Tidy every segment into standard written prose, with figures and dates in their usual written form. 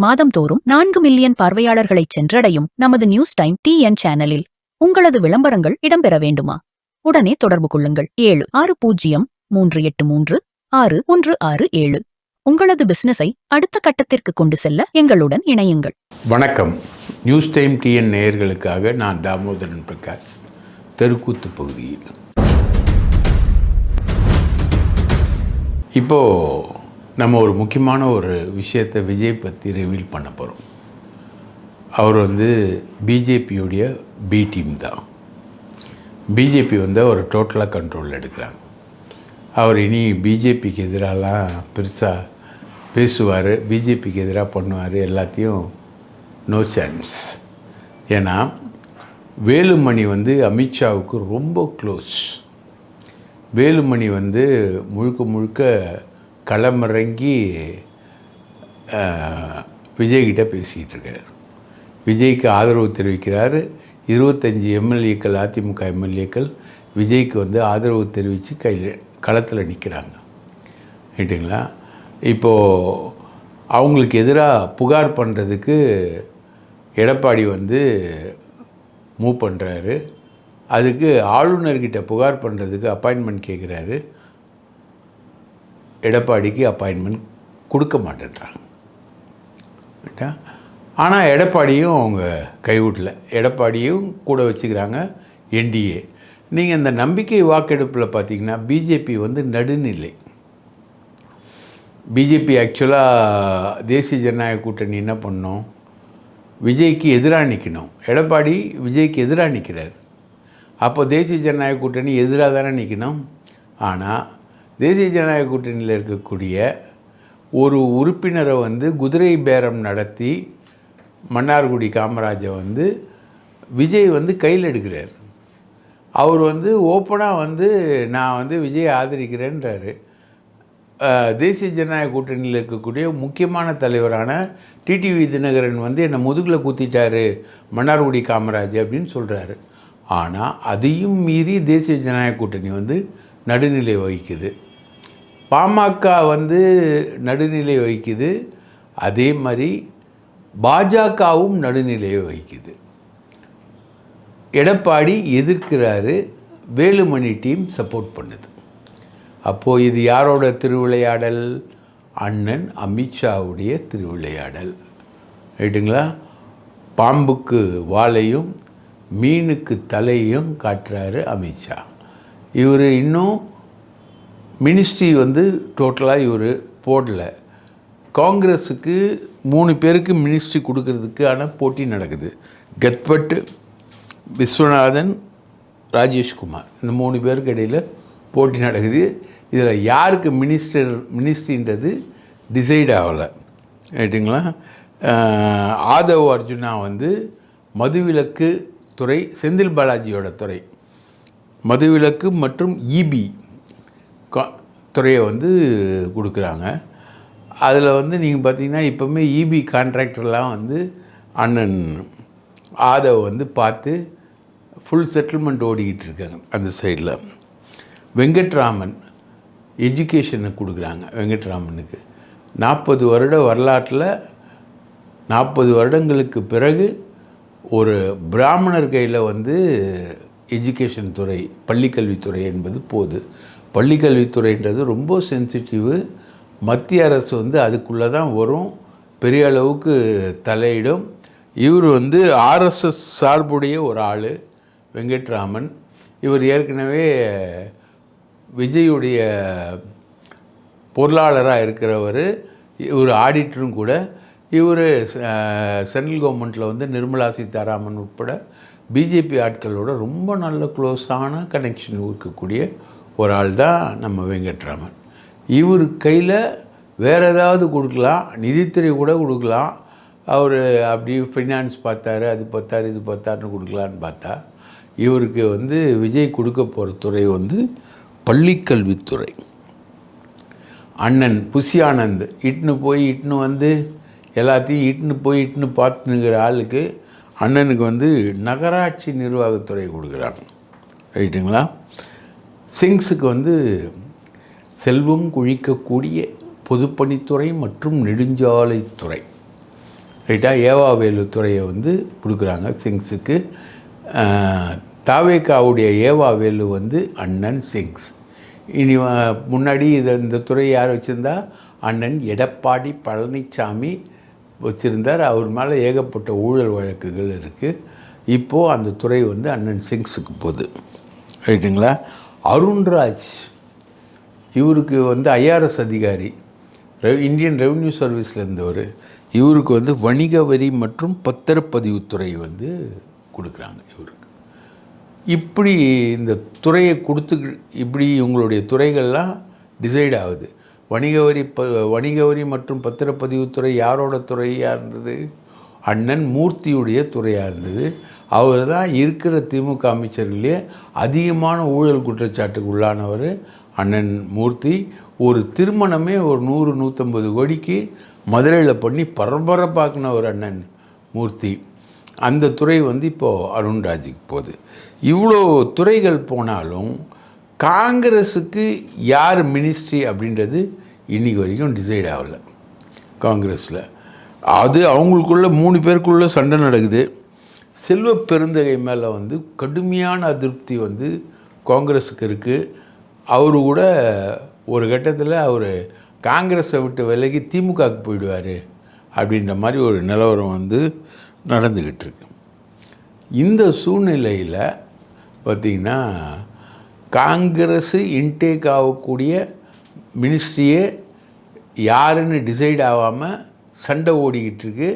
மாதம்தோறும் 4 million பார்வையாளர்களை சென்றடையும் நமது நியூஸ் டைம் டிஎன் சேனலில் உங்களது விளம்பரங்கள் இடம்பெற வேண்டுமா? உடனே தொடர்பு கொள்ளுங்கள். 7603836167. உங்களது பிசினஸை அடுத்த கட்டத்திற்கு கொண்டு செல்ல எங்களுடன் இணையுங்கள். வணக்கம். நியூஸ் டைம் டிஎன் நேயர்களுக்காக நான் தாமோதரன் பிரகாஷ், தெருக்கூத்து பகுதியில். இப்போது நம்ம ஒரு முக்கியமான ஒரு விஷயத்தை விஜய் பற்றி ரிவீல் பண்ண போகிறோம். அவர் பிஜேபியுடைய பி டீம் தான். பிஜேபி அவர் டோட்டலாக கண்ட்ரோலில் எடுக்கிறாங்க. அவர் இனி பிஜேபிக்கு எதிராலாம் பெருசாக பேசுவார், பிஜேபிக்கு எதிராக பண்ணுவார், எல்லாத்தையும் நோ சான்ஸ். ஏன்னா வேலுமணி அமித்ஷாவுக்கு ரொம்ப க்ளோஸ். வேலுமணி முழுக்க முழுக்க களமிறங்கி விஜய்கிட்ட பேசிக்கிட்டு இருக்கார். விஜய்க்கு ஆதரவு தெரிவிக்கிறார். 25 எம்எல்ஏக்கள், அதிமுக எம்எல்ஏக்கள் விஜய்க்கு ஆதரவு தெரிவித்து களத்தில் நிற்கிறாங்க. ரைட்டுங்களா? இப்போது அவங்களுக்கு எதிராக புகார் பண்ணுறதுக்கு எடப்பாடி மூவ் பண்ணுறாரு. அதுக்கு ஆளுநர்கிட்ட புகார் பண்ணுறதுக்கு அப்பாயின்மெண்ட் கேட்குறாரு. எடப்பாடிக்கு அப்பாயின்மெண்ட் கொடுக்க மாட்டேன்றாங்க. ரைட்டா? ஆனால் எடப்பாடியும் அவங்க கைவிடல. எடப்பாடியும் கூட வச்சுக்கிறாங்க என்டிஏ. நீங்கள் இந்த நம்பிக்கை வாக்கெடுப்பில் பார்த்தீங்கன்னா பிஜேபி நடுநிலை. பிஜேபி ஆக்சுவலாக தேசிய ஜனநாயக கூட்டணி என்ன பண்ணோம்? விஜய்க்கு எதிராக நிற்கணும். எடப்பாடி விஜய்க்கு எதிராக நிற்கிறார். அப்போ தேசிய ஜனநாயக கூட்டணி எதிராக தானே நிற்கணும். ஆனால் தேசிய ஜனநாயக கூட்டணியில் இருக்கக்கூடிய ஒரு உறுப்பினரை குதிரை பேரம் நடத்தி மன்னார்குடி காமராஜை விஜய் கையில் எடுக்கிறார். அவர் ஓப்பனாக நான் விஜய் ஆதரிக்கிறேன்றாரு. தேசிய ஜனநாயக கூட்டணியில் இருக்கக்கூடிய முக்கியமான தலைவரான டிடிவி தினகரன் என்னை முதுகில் குத்திட்டார் மன்னார்குடி காமராஜ் அப்படின்னு சொல்கிறாரு. ஆனால் அதையும் மீறி தேசிய ஜனநாயக கூட்டணி நடுநிலை வகிக்குது. பாமக நடுநிலை வகிக்குது. அதே மாதிரி பாஜகவும் நடுநிலையை வகிக்குது. எடப்பாடி எதிர்க்கிறாரு, வேலுமணி டீம் சப்போர்ட் பண்ணுது. அப்போது இது யாரோட திருவிளையாடல்? அண்ணன் அமித்ஷாவுடைய திருவிளையாடல். ரைட்டுங்களா? பாம்புக்கு வாலையும் மீனுக்கு தலையும் காட்டுறாரு அமித்ஷா. இவர் இன்னும் மினிஸ்ட்ரி டோட்டலாக இவர் போடல. காங்கிரஸுக்கு 3 பேருக்கு மினிஸ்ட்ரி கொடுக்கறதுக்கான போட்டி நடக்குது. கத்பட், விஸ்வநாதன், ராஜேஷ்குமார், இந்த 3 பேருக்கு இடையில் போட்டி நடக்குது. இதில் யாருக்கு மினிஸ்ட்ரின்றது டிசைட் ஆகலை. ரைட்டுங்களா? ஆதவ் அர்ஜுனா மதுவிலக்கு துறை, செந்தில் பாலாஜியோட துறை, மதுவிலக்கு மற்றும் இபி துறையை கொடுக்குறாங்க. அதில் நீங்கள் பார்த்தீங்கன்னா இப்போவுமே இபி கான்ட்ராக்டர்லாம் அண்ணன் ஆதவ் பார்த்து ஃபுல் செட்டில்மெண்ட் ஓடிக்கிட்டு இருக்காங்க அந்த சைடில். வெங்கட்ராமன் எஜுகேஷனுக்கு கொடுக்குறாங்க. வெங்கட்ராமனுக்கு 40 வருட வரலாற்றில் 40 வருடங்களுக்கு பிறகு ஒரு பிராமணர் கையில் எஜுகேஷன் துறை, பள்ளிக்கல்வித்துறை என்பது போகுது. பள்ளிக்கல்வித்துறைன்றது ரொம்ப சென்சிட்டிவு. மத்திய அரசு அதுக்குள்ளே தான் வரும், பெரிய அளவுக்கு தலையிடும். இவர் ஆர்எஸ்எஸ் சார்புடைய ஒரு ஆள் வெங்கட்ராமன். இவர் ஏற்கனவே விஜயுடைய பொருளாளராக இருக்கிறவர். இவர் ஆடிட்டரும் கூட. இவர் சென்ட்ரல் கவர்மெண்ட்டில் நிர்மலா சீதாராமன் உட்பட பிஜேபி ஆட்களோட ரொம்ப நல்ல க்ளோஸான கனெக்ஷன் இருக்கக்கூடிய ஒரு ஆள் தான் நம்ம வெங்கட்ராமன். இவர் கையில் வேறு ஏதாவது கொடுக்கலாம், நிதித்துறை கூட கொடுக்கலாம். அவர் அப்படி ஃபைனான்ஸ் பார்த்தாரு, அது பார்த்தாரு, இது பார்த்தாருன்னு கொடுக்கலான்னு பார்த்தா இவருக்கு விஜய் கொடுக்க போகிற துறை பள்ளிக்கல்வித்துறை. அண்ணன் புஷி ஆனந்த் இட்டுன்னு எல்லாத்தையும் இட்டுன்னு பார்த்துனுங்கிற ஆளுக்கு அண்ணனுக்கு நகராட்சி நிர்வாகத்துறை கொடுக்குறாங்க. ரைட்டுங்களா? சிங்ஸுக்கு செல்வம் குழிக்கக்கூடிய பொதுப்பணித்துறை மற்றும் நெடுஞ்சாலைத்துறை. ரைட்டா. ஏவாவேலு துறையை வந்து கொடுக்குறாங்க சிங்ஸுக்கு. தாவேக்காவுடைய ஏவாவேலு வந்து அண்ணன் சிங்ஸ். இனி முன்னாடி இந்த துறையை யார் வச்சுருந்தா, அண்ணன் எடப்பாடி பழனிசாமி வச்சுருந்தார். அவர் மேலே ஏகப்பட்ட ஊழல் வழக்குகள் இருக்குது. இப்போது அந்த துறை வந்து அண்ணன் சிங்ஸுக்கு போகுது. ரைட்டுங்களா. அருண்ராஜ் இவருக்கு வந்து ஐஆர்எஸ் அதிகாரி, இந்தியன் ரெவென்யூ சர்வீஸில் இருந்தவர். இவருக்கு வந்து வணிக வரி மற்றும் பத்திரப்பதிவுத்துறை வந்து கொடுக்குறாங்க இவருக்கு. இப்படி இந்த துறையை இப்படி இவங்களுடைய துறைகள்லாம் டிசைட் ஆகுது. வணிக வரி மற்றும் பத்திரப்பதிவுத்துறை யாரோட துறையாக இருந்தது? அண்ணன் மூர்த்தியுடைய துறையாக இருந்தது. அவர் தான் இருக்கிற திமுக அமைச்சர்களே அதிகமான ஊழல் குற்றச்சாட்டுக்கு உள்ளானவர் அண்ணன் மூர்த்தி. ஒரு திருமணமே ஒரு 100-150 கோடிக்கு மதுரையில் பண்ணி பரபரப்பாக்கின ஒரு அண்ணன் மூர்த்தி. அந்த துறை வந்து இப்போது அருண்ராஜுக்கு போகுது. இவ்வளோ துறைகள் போனாலும் காங்கிரஸுக்கு யார் மினிஸ்ட்ரி அப்படின்றது இன்றைக்கி வரைக்கும் டிசைட் ஆகலை காங்கிரஸில். அது அவங்களுக்குள்ள 3 பேருக்குள்ளே சண்டை நடக்குது. செல்வ பெருந்தகை மேலே வந்து கடுமையான அதிருப்தி வந்து காங்கிரஸுக்கு இருக்குது. அவரு கூட ஒரு கட்டத்தில் அவர் காங்கிரஸை விட்டு விலகி திமுகவுக்கு போயிடுவார் அப்படின்ற மாதிரி ஒரு நிலவரம் வந்து நடந்துக்கிட்டு இருக்கு. இந்த சூழ்நிலையில் பார்த்திங்கன்னா காங்கிரஸு இன்டேக் ஆகக்கூடிய மினிஸ்ட்ரியே யாருன்னு டிசைட் ஆகாமல் சண்டை ஓடிக்கிட்டு இருக்கு.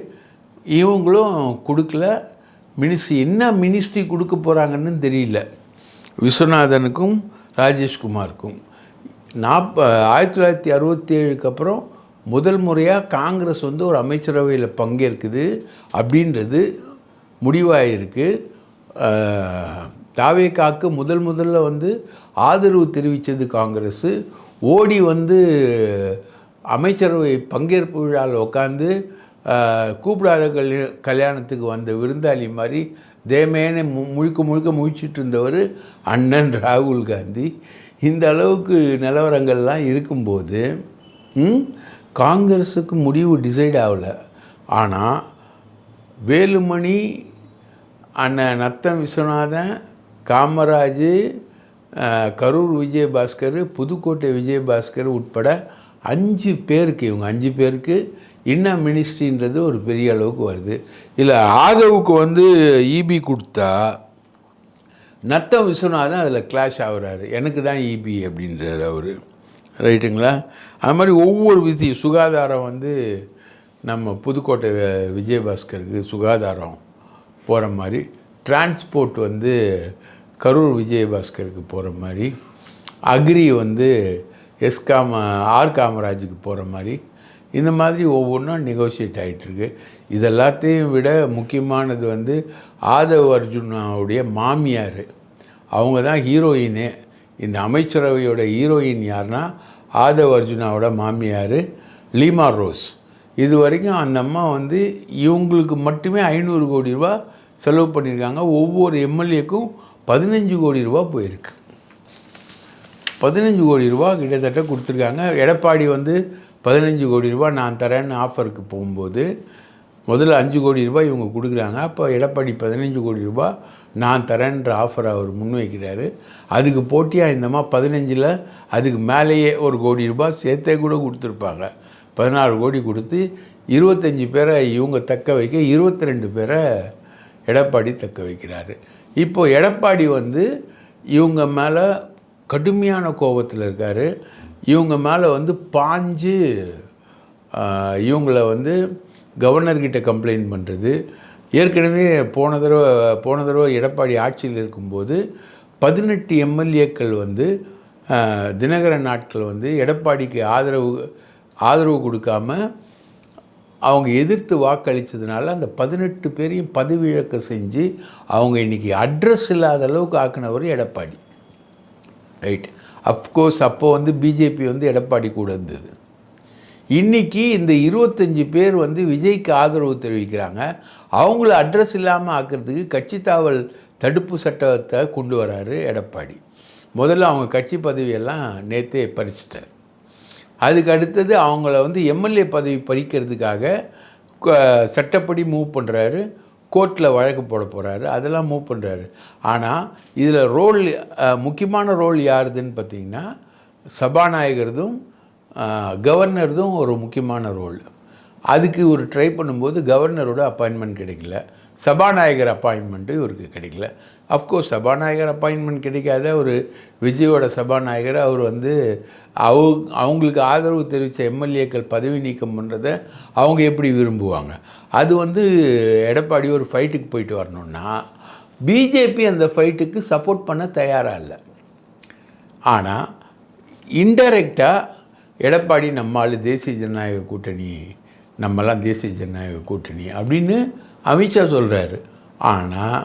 இவங்களும் கொடுக்கல. என்ன மினிஸ்ட்ரி கொடுக்க போகிறாங்கன்னு தெரியல விஸ்வநாதனுக்கும் ராஜேஷ்குமாருக்கும். 1967க்கு அப்புறம் முதல் முறையாக காங்கிரஸ் வந்து ஒரு அமைச்சரவையில் பங்கேற்குது அப்படின்றது முடிவாயிருக்கு. தாவேக்காக்கு முதல்ல வந்து ஆதரவு தெரிவித்தது காங்கிரஸு. ஓடி வந்து அமைச்சரவை பங்கேற்பு விழாவில் உட்காந்து கூப்பிடாத கல்யாணத்துக்கு வந்த விருந்தாளி மாதிரி தேமேனே முழுக்க முழிச்சிட்டு இருந்தவர் அண்ணன் ராகுல் காந்தி. இந்த அளவுக்கு நிலவரங்கள்லாம் இருக்கும்போது காங்கிரஸுக்கு முடிவு டிசைட் ஆகலை. ஆனால் வேலுமணி, அண்ணன் நத்தம் விஸ்வநாதன், காமராஜ், கரூர் விஜயபாஸ்கர், புதுக்கோட்டை விஜயபாஸ்கர் உட்பட 5 பேருக்கு, இவங்க 5 பேருக்கு என்ன மினிஸ்ட்ரின்றது ஒரு பெரிய அளவுக்கு வருது. இல்லை ஆதவுக்கு வந்து இபி கொடுத்தா நத்தம் விஸ்வநாதன் அதில் கிளாஷ் ஆகுறாரு. எனக்கு தான் இபி அப்படின்றார் அவர். ரைட்டுங்களா. அது மாதிரி ஒவ்வொரு சுகாதாரம் வந்து நம்ம புதுக்கோட்டை விஜயபாஸ்கருக்கு சுகாதாரம் போகிற மாதிரி, டிரான்ஸ்போர்ட் வந்து கரூர் விஜயபாஸ்கருக்கு போகிற மாதிரி, அக்ரி வந்து ஆர் காமராஜுக்கு போகிற மாதிரி, இந்த மாதிரி ஒவ்வொன்றும் நெகோஷியேட் ஆகிட்டுருக்கு. இதெல்லாத்தையும் விட முக்கியமானது வந்து ஆதவ் அர்ஜுனாவுடைய மாமியார். அவங்க தான் ஹீரோயினே. இந்த அமைச்சரவையோட ஹீரோயின் யார்னா ஆதவ் அர்ஜுனாவோட மாமியார் லீமா ரோஸ். இது வரைக்கும் அந்த அம்மா வந்து இவங்களுக்கு மட்டுமே 500 கோடி ரூபா செலவு பண்ணியிருக்காங்க. ஒவ்வொரு எம்எல்ஏக்கும் 15 கோடி ரூபா போயிருக்கு. 15 கோடி ரூபா கிட்டத்தட்ட கொடுத்துருக்காங்க. எடப்பாடி வந்து 15 கோடி ரூபா நான் தரேன்னு ஆஃபருக்கு போகும்போது முதல்ல 5 கோடி ரூபாய் இவங்க கொடுக்குறாங்க. அப்போ எடப்பாடி 15 கோடி ரூபா நான் தரேன்ற ஆஃபரை அவர் முன்வைக்கிறாரு. அதுக்கு போட்டியாக இந்தம்மா 15ல் அதுக்கு மேலேயே 1 கோடி ரூபாய் சேர்த்தே கூட கொடுத்துருப்பாங்க. 16 கோடி கொடுத்து 25 பேரை இவங்க தக்க வைக்க 22 பேரை எடப்பாடி தக்க வைக்கிறாரு. இப்போது எடப்பாடி வந்து இவங்க மேலே கடுமையான கோபத்தில் இருக்கார். இவங்க மேலே வந்து பாஞ்சு இவங்கள வந்து கவர்னர்கிட்ட கம்ப்ளைண்ட் பண்ணுறது. ஏற்கனவே போன தடவை எடப்பாடி ஆட்சியில் இருக்கும்போது 18 எம்எல்ஏக்கள் வந்து தினகரன் நாட்கள் வந்து எடப்பாடிக்கு ஆதரவு கொடுக்காம அவங்க எதிர்த்து வாக்களித்ததுனால அந்த 18 பேரையும் பதவி இழக்க செஞ்சு அவங்க இன்றைக்கி அட்ரஸ் இல்லாத அளவுக்கு ஆக்கினவர் எடப்பாடி. ரைட். அஃப்கோர்ஸ் அப்போ வந்து பிஜேபி வந்து எடப்பாடி கூட இருந்தது. இன்றைக்கி இந்த 25 பேர் வந்து விஜய்க்கு ஆதரவு தெரிவிக்கிறாங்க. அவங்கள அட்ரஸ் இல்லாமல் ஆக்கிறதுக்கு கட்சி தாவல் தடுப்பு சட்டத்தை கொண்டு வராரு எடப்பாடி. முதல்ல அவங்க கட்சி பதவியெல்லாம் நேற்றே பறிச்சிட்டார். அதுக்கு அடுத்தது அவங்கள வந்து எம்எல்ஏ பதவி பறிக்கிறதுக்காக சட்டப்படி மூவ் பண்ணுறாரு, கோர்ட்டில் வழக்கு போட போகிறாரு, அதெல்லாம் மூவ் பண்ணுறாரு. ஆனால் இதில் முக்கியமான ரோல் யாருதுன்னு பார்த்தீங்கன்னா சபாநாயகர்தும் கவர்னர்தும் ஒரு முக்கியமான ரோல். அதுக்கு ஒரு ட்ரை பண்ணும்போது கவர்னரோட அப்பாயின்மெண்ட் கிடைக்கல, சபாநாயகர் அப்பாயின்மெண்ட்டும் இவருக்கு கிடைக்கல. அஃப்கோர்ஸ் சபாநாயகர் அப்பாயின்மெண்ட் கிடைக்காத ஒரு விஜயோட சபாநாயகர் அவர் வந்து அவங்களுக்கு ஆதரவு தெரிவித்த எம்எல்ஏக்கள் பதவி நீக்கம் பண்ணுறதை அவங்க எப்படி விரும்புவாங்க? அது வந்து எடப்பாடி ஒரு ஃபைட்டுக்கு போயிட்டு வரணுன்னா பிஜேபி அந்த ஃபைட்டுக்கு சப்போர்ட் பண்ண தயாராக இல்லை. ஆனால் இன்டைரக்டாக எடப்பாடி நம்மால் தேசிய ஜனநாயக கூட்டணி, நம்மலாம் தேசிய ஜனநாயக கூட்டணி அப்படின்னு அமித்ஷா சொல்கிறாரு. ஆனால்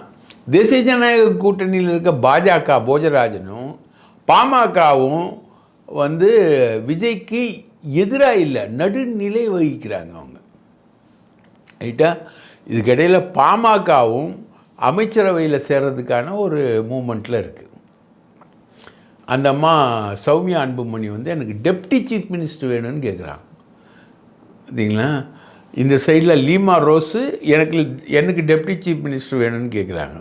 தேசிய ஜனநாயக கூட்டணியில் இருக்க பாஜக போஜராஜனும் பாமகவும் வந்து விஜய்க்கு எதிராக இல்லை, நடுநிலை வகிக்கிறாங்க அவங்க. ரைட்டா? இதுக்கிடையில் பாமகவும் அமைச்சரவையில் சேர்றதுக்கான ஒரு மூமெண்ட்டில் இருக்குது. அந்த அம்மா சௌமியா அன்புமணி வந்து எனக்கு டெப்டி சீஃப் மினிஸ்டர் வேணும்னு கேட்குறாங்க. பார்த்தீங்களா? இந்த சைடில் லீமா ரோஸு எனக்கு டெப்டி சீஃப் மினிஸ்டர் வேணும்னு கேட்குறாங்க.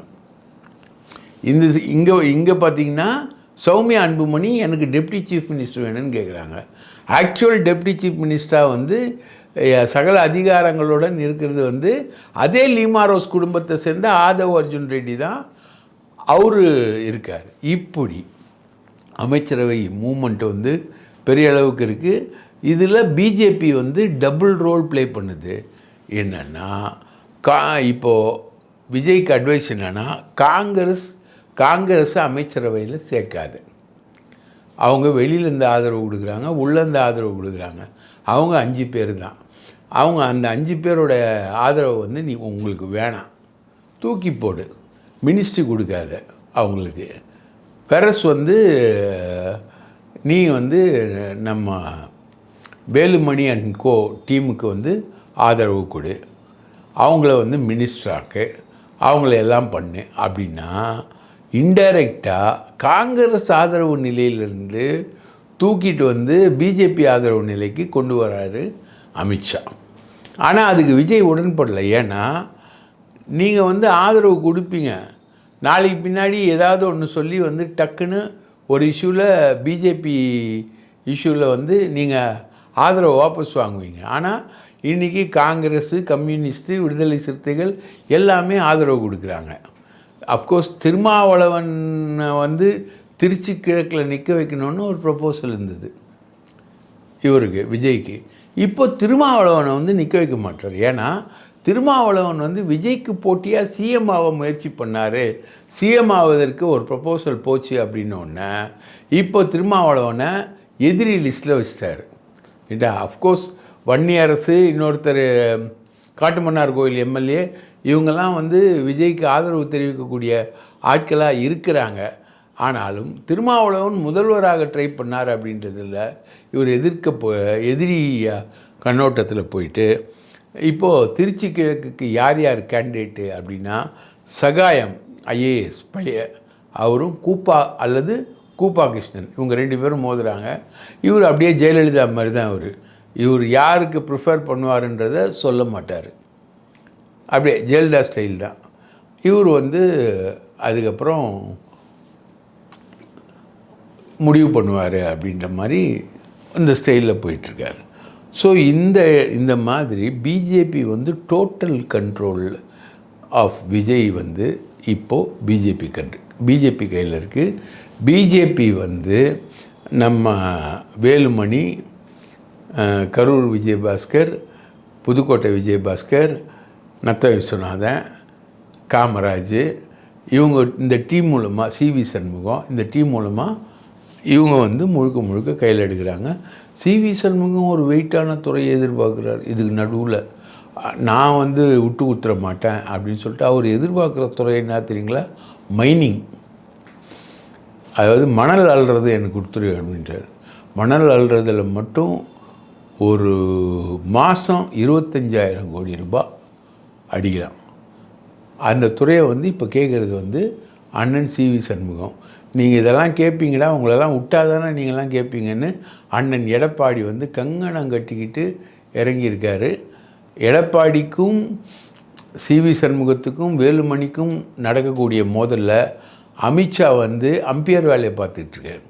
இங்கே பார்த்தீங்கன்னா சௌமியா அன்புமணி எனக்கு டெப்டி சீஃப் மினிஸ்டர் வேணும்னு கேட்குறாங்க. ஆக்சுவல் டெப்டி சீஃப் மினிஸ்டராக வந்து சகல அதிகாரங்களுடன் இருக்கிறது வந்து அதே லீமா ரோஸ் குடும்பத்தை சேர்ந்த ஆதவ் அர்ஜுன் ரெட்டி தான் அவர் இருக்கார். இப்படி அமைச்சரவை மூமெண்ட் வந்து பெரிய அளவுக்கு இருக்குது. இதில் பிஜேபி வந்து டபுள் ரோல் ப்ளே பண்ணுது. என்னென்னா இப்போது விஜய்க்கு அட்வைஸ் என்னென்னா காங்கிரஸ் அமைச்சரவையில் சேர்க்காது. அவங்க வெளியிலேருந்து ஆதரவு கொடுக்குறாங்க, உள்ளேருந்து ஆதரவு கொடுக்குறாங்க. அவங்க 5 பேர் தான். அவங்க அந்த 5 பேரோட ஆதரவு வந்து உங்களுக்கு வேணாம், தூக்கி போடு, மினிஸ்ட்ரி கொடுக்காத அவங்களுக்கு. பெரஸ் வந்து நீ வந்து நம்ம வேலுமணி அண்ட் கோ டீமுக்கு வந்து ஆதரவு கொடு, அவங்கள வந்து மினிஸ்டராக்கு, அவங்கள எல்லாம் பண்ணு அப்படின்னா இன்டைரக்டாக காங்கிரஸ் ஆதரவு நிலையிலிருந்து தூக்கிட்டு வந்து பிஜேபி ஆதரவு நிலைக்கு கொண்டு வராரு அமித்ஷா. ஆனால் அதுக்கு விஜய் உடன்படலை. ஏன்னா நீங்கள் வந்து ஆதரவு கொடுப்பீங்க, நாளைக்கு பின்னாடி ஏதாவது ஒன்று சொல்லி வந்து டக்குன்னு ஒரு இஷ்யூவில் பிஜேபி இஷ்யூவில் வந்து நீங்கள் ஆதரவு வாபஸ் வாங்குவீங்க. ஆனால் இன்றைக்கி காங்கிரஸு, கம்யூனிஸ்ட்டு, விடுதலை சிறுத்தைகள் எல்லாமே ஆதரவு கொடுக்குறாங்க. அஃப்கோர்ஸ் திருமாவளவன் வந்து திருச்சி கிழக்கில் நிற்க வைக்கணும்னு ஒரு ப்ரப்போசல் இருந்தது இவருக்கு, விஜய்க்கு. இப்போ திருமாவளவனை வந்து நிற்க வைக்க மாட்டார். ஏன்னா திருமாவளவன் வந்து விஜய்க்கு போட்டியாக சிஎம் ஆக முயற்சி பண்ணார். சிஎம் ஆவதற்கு ஒரு ப்ரப்போசல் போச்சு அப்படின்னோடனே இப்போ திருமாவளவனை எதிரி லிஸ்ட்டில் வச்சிட்டார். ஏட்டா அஃப்கோர்ஸ் வன்னியரசு, இன்னொருத்தர் காட்டுமன்னார் கோயில் எம்எல்ஏ, இவங்கெல்லாம் வந்து விஜய்க்கு ஆதரவு தெரிவிக்கக்கூடிய ஆட்களாக இருக்கிறாங்க. ஆனாலும் திருமாவளவன் முதல்வராக ட்ரை பண்ணார் அப்படின்றதில் இவர் எதிரி கண்ணோட்டத்தில் போயிட்டு இப்போது திருச்சி கிழக்குக்கு யார் கேண்டிடேட்டு அப்படின்னா சகாயம் ஐஏஎஸ் பையன், அவரும் கூப்பா அல்லது கூப்பா கிருஷ்ணன், இவங்க 2 பேரும் மோதுறாங்க. இவர் அப்படியே ஜெயலலிதா மாதிரி தான். இவர் யாருக்கு ப்ரிஃபர் பண்ணுவாருன்றதை சொல்ல மாட்டார், அப்படியே ஜெயலலிதா ஸ்டைல் தான். இவர் வந்து அதுக்கப்புறம் முடிவு பண்ணுவார் அப்படின்ற மாதிரி இந்த ஸ்டைலில் போயிட்டுருக்காரு. ஸோ இந்த மாதிரி பிஜேபி வந்து டோட்டல் கண்ட்ரோல் ஆஃப் விஜய் வந்து இப்போது பிஜேபி கையில் இருக்குது. பிஜேபி வந்து நம்ம வேலுமணி, கரூர் விஜயபாஸ்கர், புதுக்கோட்டை விஜயபாஸ்கர், நத்த விஸ்வநாதன், காமராஜ், இவங்க இந்த டீம் மூலமாக, சிவி சண்முகம், இந்த டீம் மூலமாக இவங்க வந்து முழுக்க கையில் எடுக்கிறாங்க. சிவி சண்முகம் ஒரு வெயிட்டான துறையை எதிர்பார்க்குறார். இதுக்கு நடுவில் நான் வந்து விட்டு குத்துற மாட்டேன் அப்படின்னு சொல்லிட்டு அவர் எதிர்பார்க்குற துறை என்ன தெரியுங்களா? மைனிங். அதாவது மணல் அள்ளுறது எனக்கு கொடுத்துரு அப்படின்றார். மணல் அள்ளுறதில் மட்டும் ஒரு மாதம் 25,000 கோடி ரூபாய் அடிக்கலாம். அந்த துறையை வந்து இப்போ கேட்குறது வந்து அண்ணன் சிவி சண்முகம். நீங்கள் இதெல்லாம் கேட்பீங்களா, உங்களெல்லாம் விட்டாதானே நீங்கள்லாம் கேட்பீங்கன்னு அண்ணன் எடப்பாடி வந்து கங்கணம் கட்டிக்கிட்டு இறங்கியிருக்காரு. எடப்பாடிக்கும் சிவி சண்முகத்துக்கும் வேலுமணிக்கும் நடக்கக்கூடிய மோதலில் அமித்ஷா வந்து அம்பியர் வேலையை பார்த்துட்ருக்காரு.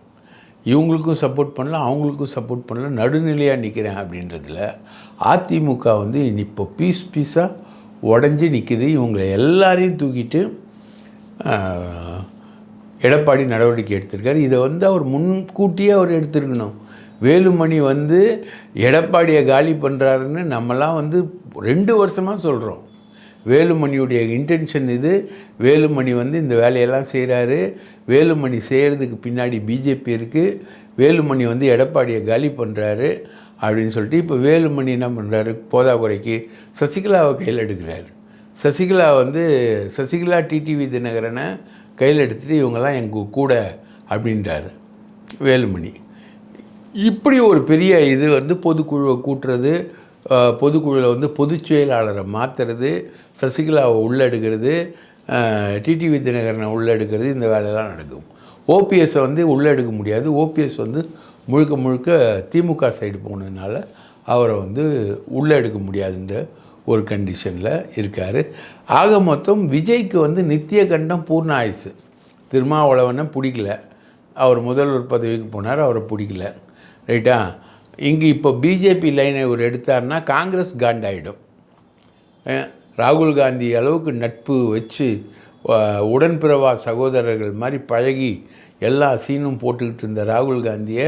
இவங்களுக்கும் சப்போர்ட் பண்ணல, அவங்களுக்கும் சப்போர்ட் பண்ணல, நடுநிலையாக நிற்கிறேன் அப்படின்றதுல அதிமுக வந்து இப்போ பீஸாக உடஞ்சி நிற்கிது. இவங்களை எல்லாரையும் தூக்கிட்டு எடப்பாடி நடவடிக்கை எடுத்திருக்காரு. இதை வந்து அவர் முன்கூட்டியே அவர் எடுத்திருக்கணும். வேலுமணி வந்து எடப்பாடியை காலி பண்ணுறாருன்னு நம்மலாம் வந்து 2 வருஷமாக சொல்கிறோம். வேலுமணியுடைய இன்டென்ஷன் இது. வேலுமணி வந்து இந்த வேலையெல்லாம் செய்கிறாரு. வேலுமணி செய்கிறதுக்கு பின்னாடி பிஜேபி இருக்குது. வேலுமணி வந்து எடப்பாடியை காலி பண்ணுறாரு அப்படின்னு சொல்லிட்டு இப்போ வேலுமணி என்ன பண்ணுறாரு, போதாக்குறைக்கு சசிகலாவை கையில் எடுக்கிறாரு. சசிகலா டிடிவி தினகரனை கையில் எடுத்துகிட்டு இவங்கெல்லாம் எங்கள் கூட அப்படின்றாரு வேலுமணி. இப்படி ஒரு பெரிய இது வந்து பொதுக்குழுவை கூட்டுறது, பொதுக்குழுவில் வந்து பொதுச் செயலாளரை மாற்றுறது, சசிகலாவை உள்ளெடுக்கிறது, டிடிவி தினகரனை உள்ளெடுக்கிறது, இந்த வேலையெல்லாம் நடக்கும். ஓபிஎஸ்ஸை வந்து உள்ளெடுக்க முடியாது. ஓபிஎஸ் வந்து முழுக்க திமுக சைடு போனதுனால அவரை வந்து உள்ளெடுக்க முடியாதுன்ற ஒரு கண்டிஷனில் இருக்கார். ஆக மொத்தம் விஜய்க்கு வந்து நித்திய கண்டம் பூர்ண ஆயுசு. திருமாவளவனை பிடிக்கல, அவர் முதல்வர் பதவிக்கு போனார், அவரை பிடிக்கல, ரைட்டா. இங்கே இப்போ பிஜேபி லைனை ஒரு எடுத்தார்னா காங்கிரஸ் காண்டாயிடும். ராகுல் காந்தி அளவுக்கு நட்பு வச்சு உடன்பிறவா சகோதரர்கள் மாதிரி பழகி எல்லா சீனும் போட்டுக்கிட்டு இருந்த ராகுல் காந்தியை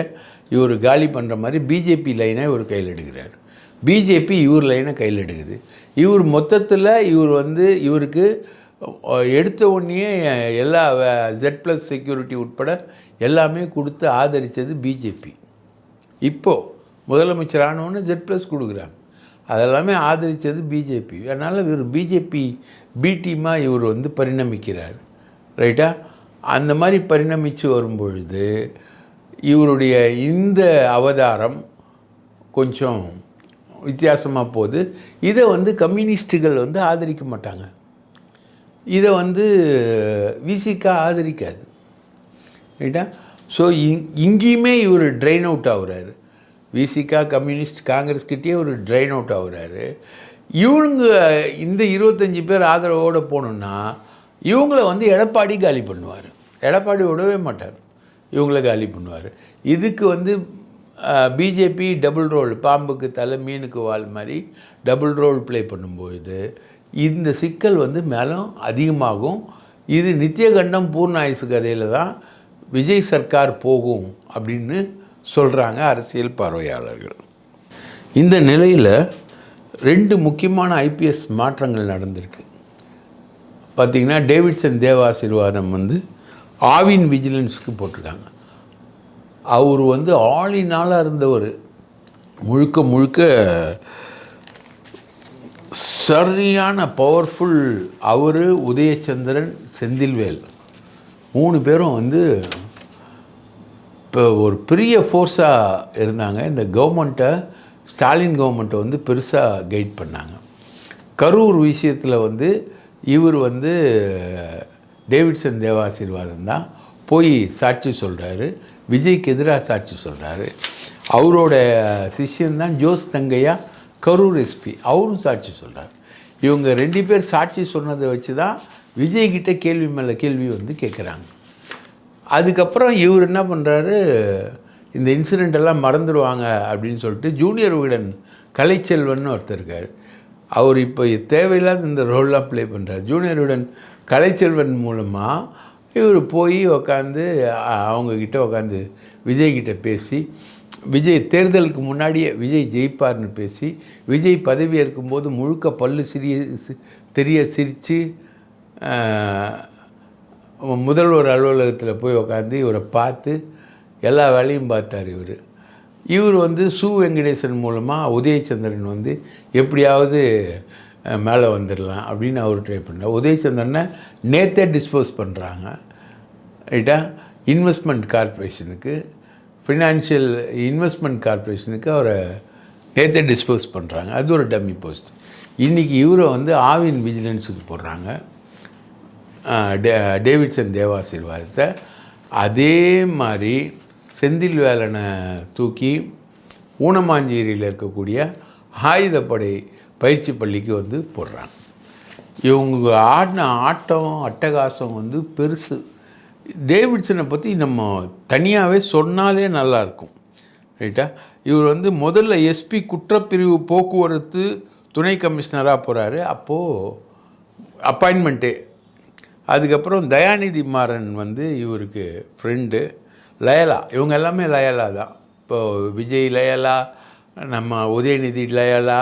இவர் காலி பண்ணுற மாதிரி பிஜேபி லைனை இவர் கையில் எடுக்கிறார். பிஜேபி இவர் லைனை கையில் எடுக்குது. இவர் மொத்தத்தில் இவருக்கு எடுத்த உடனே எல்லா Z+ செக்யூரிட்டி உட்பட எல்லாமே கொடுத்து ஆதரித்தது பிஜேபி. இப்போது முதலமைச்சர் ஆனவொன்னு Z+ கொடுக்குறாங்க. அதெல்லாமே ஆதரித்தது பிஜேபி. அதனால் இவர் பிஜேபி பி டீமாக இவர் வந்து பரிணமிக்கிறார், ரைட்டா. அந்த மாதிரி பரிணமித்து வரும்பொழுது இவருடைய இந்த அவதாரம் கொஞ்சம் வித்தியாசமாக போகுது. இதை வந்து கம்யூனிஸ்ட்டுகள் வந்து ஆதரிக்க மாட்டாங்க. இதை வந்து விசிக ஆதரிக்காது, ரைட்டா. ஸோ இங்கேயுமே இவர் ட்ரெயின் அவுட் ஆகுறாரு. விசிக கம்யூனிஸ்ட் காங்கிரஸ்கிட்டே ஒரு ட்ரெயின் அவுட் ஆகுறாரு. இவங்க இந்த 25 பேர் ஆதரவோடு போகணுன்னா இவங்கள வந்து எடப்பாடி காலி பண்ணுவார். எடப்பாடி விடவே மாட்டார், இவங்கள காலி பண்ணுவார். இதுக்கு வந்து பிஜேபி டபுள் ரோல், பாம்புக்கு தலை மீனுக்கு வால் மாதிரி டபுள் ரோல் ப்ளே பண்ணும்போது இந்த சிக்கல் வந்து மேலும் அதிகமாகும். இது நித்தியகண்டம் பூர்ண ஆயுசு கதையில் தான் விஜய் சர்க்கார் போகும் அப்படின்னு சொல்கிறாங்க அரசியல் பார்வையாளர்கள். இந்த நிலையில் 2 முக்கியமான ஐபிஎஸ் மாற்றங்கள் நடந்திருக்கு. பார்த்திங்கன்னா டேவிட்சன் தேவாசீர்வாதம் வந்து ஆவின் விஜிலன்ஸுக்கு போட்டிருக்காங்க. அவர் வந்து ஆளினாலாக இருந்தவர், முழுக்க சரியான பவர்ஃபுல். அவர், உதயச்சந்திரன், செந்தில்வேல் 3 பேரும் வந்து இப்போ ஒரு பெரிய ஃபோர்ஸாக இருந்தாங்க. இந்த கவர்மெண்ட்டை, ஸ்டாலின் கவர்மெண்ட்டை வந்து பெருசாக கைட் பண்ணாங்க. கரூர் விஷயத்தில் வந்து இவர் வந்து டேவிட்சன் தேவாசீர்வாதம் தான் போய் சாட்சி சொல்கிறாரு, விஜய்க்கு எதிராக சாட்சி சொல்கிறாரு. அவரோட சிஷ்யன்தான் ஜோஸ் தங்கையா, கரூர் எஸ்பி, அவரும் சாட்சி சொல்கிறார். இவங்க 2 பேர் சாட்சி சொன்னதை வச்சு தான் விஜய்கிட்ட கேள்வி மேலே கேள்வி வந்து கேட்குறாங்க. அதுக்கப்புறம் இவர் என்ன பண்ணுறாரு, இந்த இன்சிடெண்ட்டெல்லாம் மறந்துடுவாங்க அப்படின்னு சொல்லிட்டு ஜூனியர் விகடன் கலைச்செல்வன் ஒருத்தர் இருக்கார். அவர் இப்போ தேவையில்லாத இந்த ரோல்லாம் ப்ளே பண்ணுறார். ஜூனியர் விகடன் கலைச்செல்வன் மூலமாக இவர் போய் உக்காந்து அவங்கக்கிட்ட உக்காந்து விஜய்கிட்ட பேசி, விஜய் தேர்தலுக்கு முன்னாடியே விஜய் ஜெயிப்பார்னு பேசி, விஜய் பதவி ஏற்கும்போது முழுக்க பல்லு தெரிய சிரித்து முதல்வர் அலுவலகத்தில் போய் உக்காந்து இவரை பார்த்து எல்லா வேலையும் பார்த்தார். இவர் வந்து சு வெங்கடேசன் மூலமாக உதயச்சந்திரன் வந்து எப்படியாவது மேலே வந்துடலாம் அப்படின்னு அவர் ட்ரை பண்ணார். உதயச்சந்திரனை நேற்றே டிஸ்போஸ் பண்ணுறாங்க, ரைட்டா. இன்வெஸ்ட்மெண்ட் கார்ப்பரேஷனுக்கு, ஃபினான்ஷியல் இன்வெஸ்ட்மெண்ட் கார்ப்பரேஷனுக்கு அவரை நேற்றே டிஸ்போஸ் பண்ணுறாங்க. அது ஒரு டம்மி போஸ்ட். இன்றைக்கி இவரை வந்து ஆவின் விஜிலன்ஸுக்கு போடுறாங்க, டேவிட்சன் தேவாசீர்வாதத்தை. அதே மாதிரி செந்தில்வேலனை தூக்கி ஊனமாஞ்சேரியில் இருக்கக்கூடிய ஆயுதப்படை பயிற்சி பள்ளிக்கு வந்து போடுறாங்க. இவங்க ஆடின ஆட்டம் அட்டகாசம் வந்து பெருசு. டேவிட்சனை பற்றி நம்ம தனியாகவே சொன்னாலே நல்லாயிருக்கும், ரைட்டா? இவர் வந்து முதல்ல எஸ்பி குற்றப்பிரிவு போக்குவரத்து துணை கமிஷனராக போகிறாரு. அப்போது அப்பாயின்மெண்ட்டே. அதுக்கப்புறம் தயாநிதி மாறன் வந்து இவருக்கு ஃப்ரெண்டு. லயலா, இவங்க எல்லாமே லயலா தான். இப்போது விஜய் லயலா, நம்ம உதயநிதி லயலா,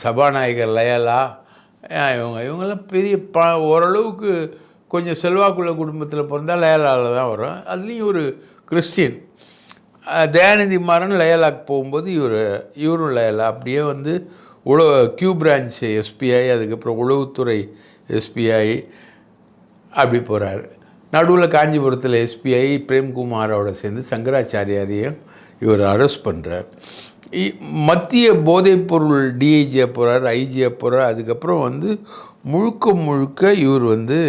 சபாநாயகர் லயலா, இவங்கெல்லாம் பெரிய ஓரளவுக்கு கொஞ்சம் செல்வாக்குள்ள குடும்பத்தில் பிறந்தால் லயலாவில் தான் வரும். அதுலேயும் ஒரு கிறிஸ்டியன். தயாநிதி மாறன் லயலாக்கு போகும்போது இவரும் லயலா. அப்படியே வந்து கியூ பிரான்ச் எஸ்பிஐ, அதுக்கப்புறம் உளவுத்துறை எஸ்பிஐ அப்படி போகிறாரு. நடுவில் காஞ்சிபுரத்தில் எஸ்பிஐ பிரேம்குமாரோட சேர்ந்து சங்கராச்சாரியாரையும் இவர் அரெஸ்ட் பண்ணுறார். மத்திய போதைப்பொருள் டிஐஜியாக போகிறார், ஐஜியாக போகிறார். அதுக்கப்புறம் வந்து முழுக்க இவர் வந்து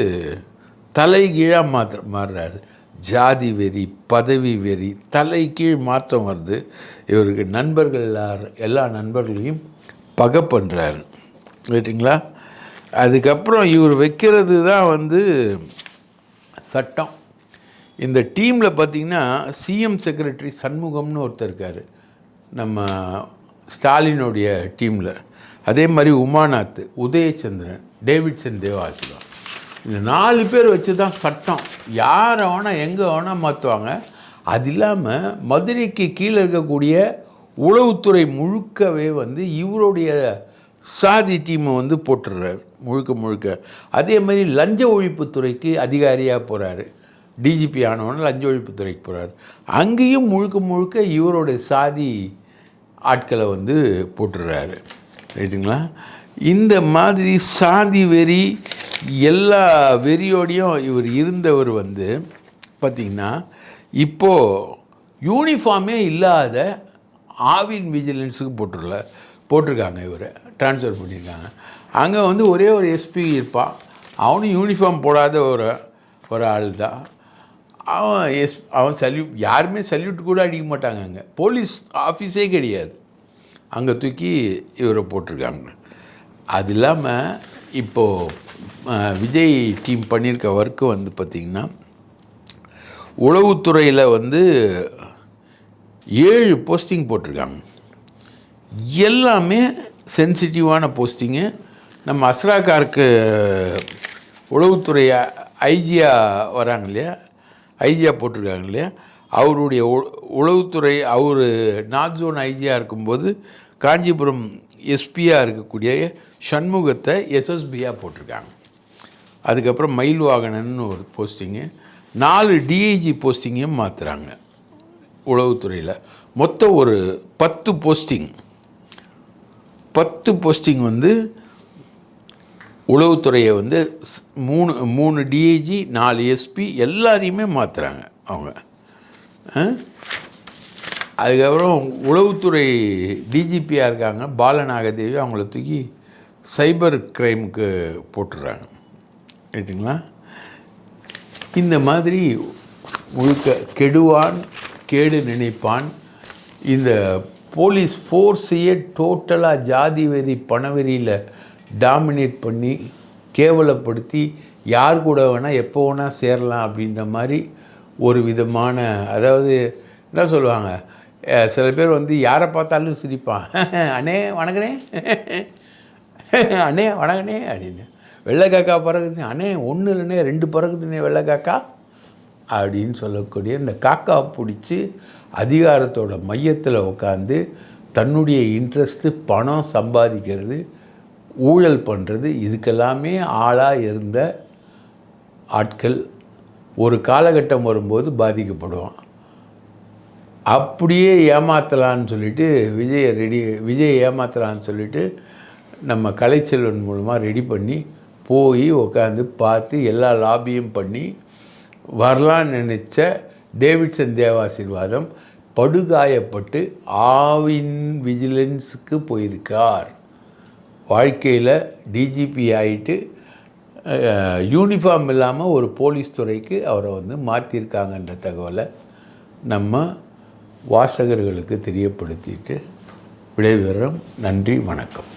தலைகீழாக மாறுறாரு. ஜாதி வெறி, பதவி வெறி, தலைகீழ் மாற்றம் வருது. இவருக்கு நண்பர்கள் எல்லா நண்பர்களையும் பகை பண்ணுறாரு, ரைட்டுங்களா? அதுக்கப்புறம் இவர் வைக்கிறது தான் வந்து சட்டம். இந்த டீமில் பார்த்திங்கன்னா சிஎம் செக்ரட்டரி சண்முகம்னு ஒருத்தர் இருக்கார் நம்ம ஸ்டாலினுடைய டீமில். அதே மாதிரி உமாநாத், உதயச்சந்திரன், டேவிட்சன் தேவாசிவா, இந்த 4 பேர் வச்சு தான் சட்டம். யாரை வேணால் எங்கே வேணால் மாற்றுவாங்க. அது இல்லாமல் மதுரைக்கு கீழே இருக்கக்கூடிய உளவுத்துறை முழுக்கவே வந்து இவருடைய சாதி டீமை வந்து போட்டுடுறாரு முழுக்க. அதே மாதிரி லஞ்ச ஒழிப்புத்துறைக்கு அதிகாரியாக போகிறாரு. டிஜிபி ஆனவன லஞ்ச ஒழிப்புத்துறைக்கு போகிறாரு. அங்கேயும் முழுக்க இவருடைய சாதி ஆட்களை வந்து போட்டுடுறாரு, ரைட்டுங்களா? இந்த மாதிரி சாதி வெறி எல்லா வெறியோடையும் இவர் இருந்தவர் வந்து பார்த்திங்கன்னா இப்போது யூனிஃபார்மே இல்லாத ஆவின் விஜிலன்ஸுக்கு போட்டிருக்காங்க. இவரை ட்ரான்ஸ்ஃபர் பண்ணியிருக்காங்க. அங்கே வந்து ஒரே ஒரு எஸ்பி இருப்பான். அவனும் யூனிஃபார்ம் போடாத ஒரு ஆள் தான். அவன் யாருமே சல்யூட் கூட அடிக்க மாட்டாங்க. அங்கே போலீஸ் ஆஃபீஸே கிடையாது. அங்கே தூக்கி இவரை போட்டிருக்காங்க. அது இல்லாமல் இப்போது விஜய் டீம் பண்ணியிருக்க ஒர்க்கு வந்து பார்த்திங்கன்னா உளவுத்துறையில் வந்து 7 போஸ்டிங் போட்டிருக்காங்க. எல்லாமே சென்சிட்டிவான போஸ்டிங்கு. நம்ம அஸ்ராகாருக்கு உளவுத்துறை ஐஜியாக வராங்க இல்லையா, ஐஜியாக போட்டிருக்காங்க இல்லையா, அவருடைய உளவுத்துறை அவர் நார்த் ஜோன் ஐஜியாக இருக்கும்போது காஞ்சிபுரம் எஸ்பியாக இருக்கக்கூடிய சண்முகத்தை எஸ்எஸ்பியாக போட்டிருக்காங்க. அதுக்கப்புறம் மயில்வாகனன்னு ஒரு போஸ்டிங்கு, 4 டிஐஜி போஸ்டிங்கையும் மாற்றுறாங்க உளவுத்துறையில். மொத்தம் ஒரு 10 போஸ்டிங் வந்து உளவுத்துறையை வந்து 3 டிஐஜி 4 எஸ்பி எல்லாரையுமே மாற்றுறாங்க அவங்க. அதுக்கப்புறம் உளவுத்துறை டிஜிபியாக இருக்காங்க பாலநாகதேவி, அவங்கள தூக்கி சைபர் கிரைமுக்கு போட்டுடுறாங்க, ரைட்டுங்களா? இந்த மாதிரி முழுக்க கெடுவான் கேடு நினைப்பான். இந்த போலீஸ் ஃபோர்ஸையே டோட்டலாக ஜாதி வெறி பணவெறியில் டாமினேட் பண்ணி கேவலப்படுத்தி யார் கூட வேணால் எப்போ வேணால் சேரலாம் அப்படின்ற மாதிரி ஒரு விதமான, அதாவது என்ன சொல்லுவாங்க, சில பேர் வந்து யாரை பார்த்தாலும் சிரிப்பான். அண்ணே வணக்கனே, அண்ணே வணக்கனே அப்படின்னு. வெள்ளைக்காக்கா பறகுது, அண்ணே 1 இல்லைண்ணே 2 பறகுதுண்ணே வெள்ளைக்காக்கா அப்படின்னு சொல்லக்கூடிய இந்த காக்கா பிடிச்சி அதிகாரத்தோட மையத்தில் உட்காந்து தன்னுடைய இன்ட்ரெஸ்ட்டு பணம் சம்பாதிக்கிறது, ஊழல் பண்ணுறது, இதுக்கெல்லாமே ஆளாக இருந்த ஆட்கள் ஒரு காலகட்டம் வரும்போது பாதிக்கப்படுவான். அப்படியே ஏமாற்றலான்னு சொல்லிட்டு விஜய் ஏமாற்றலான்னு சொல்லிட்டு நம்ம கலைச்செல்வன் மூலமாக ரெடி பண்ணி போய் உட்காந்து பார்த்து எல்லா லாபியும் பண்ணி வரலான்னு நினச்ச டேவிட்சன் தேவாசீர்வாதம் படுகாயப்பட்டு ஆவின் விஜிலன்ஸுக்கு போயிருக்கார். வாழ்க்கையில் டிஜிபி ஆகிட்டு யூனிஃபார்ம் இல்லாமல் ஒரு போலீஸ் துறைக்கு அவரை வந்து மாற்றிருக்காங்கன்ற தகவலை நம்ம வாசகர்களுக்கு தெரியப்படுத்திட்டு விடைபெறுறோம். நன்றி, வணக்கம்.